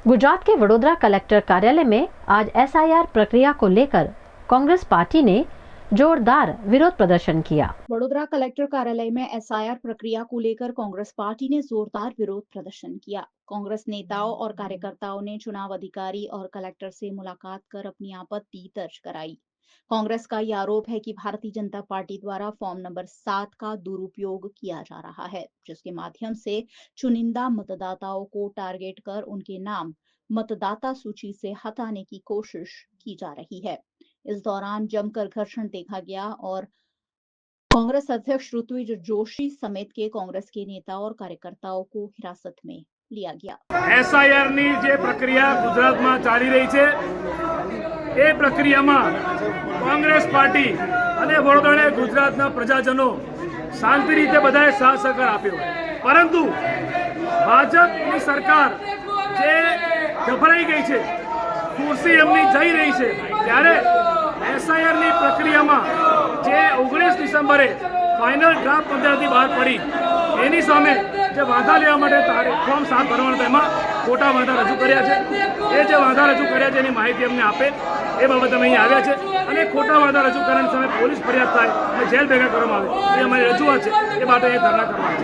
गुजरात के वडोदरा कलेक्टर कार्यालय में आज एसआईआर प्रक्रिया को लेकर कांग्रेस पार्टी ने जोरदार विरोध प्रदर्शन किया। वडोदरा कलेक्टर कार्यालय में एसआईआर प्रक्रिया को लेकर कांग्रेस पार्टी ने जोरदार विरोध प्रदर्शन किया। कांग्रेस नेताओं और कार्यकर्ताओं ने चुनाव अधिकारी और कलेक्टर से मुलाकात कर अपनी आपत्ति दर्ज कराई। कांग्रेस का यह आरोप है कि भारतीय जनता पार्टी द्वारा फॉर्म नंबर 7 का दुरुपयोग किया जा रहा है, जिसके माध्यम से चुनिंदा मतदाताओं को टारगेट कर उनके नाम मतदाता सूची से हटाने की कोशिश की जा रही है। इस दौरान जमकर घर्षण देखा गया और कांग्रेस अध्यक्ष ऋत्विज जोशी समेत के कांग्रेस के नेता और कार्यकर्ताओं को हिरासत में लिया गया। एसआईआर ની જે પ્રક્રિયા ગુજરાતમાં ચાલી રહી છે એ પ્રક્રિયામાં કોંગ્રેસ પાર્ટી અને વડોદરાના ગુજરાતના પ્રજાજનો શાંતિ રીતે બધાએ સાથ સહકાર આપ્યો, પરંતુ ભાજપની સરકાર જે ગભરાઈ ગઈ છે, ખુરશી એમની જઈ રહી છે, ત્યારે એસઆઈઆર ની પ્રક્રિયામાં જે 19 ડિસેમ્બરે ફાઇનલ ડ્રાફ્ટ પંચાયતની બહાર પડી એની સામે જે વાંધા લેવા માટે ફોર્મ 7 ભરવાનો તેમાં ખોટા વાંધા રજૂ કર્યા છે। એ જે વાંધા રજૂ કર્યા છે એની માહિતી અમને આપે એ બાબતે અમે અહીં આવ્યા છે અને ખોટા વાંધા રજૂ કરવાની સામે પોલીસ ફરિયાદ થાય અને જેલ ભેગા કરવામાં આવે એ અમારી રજૂઆત છે। એ માટે અહીં ધરણા કરવા છે।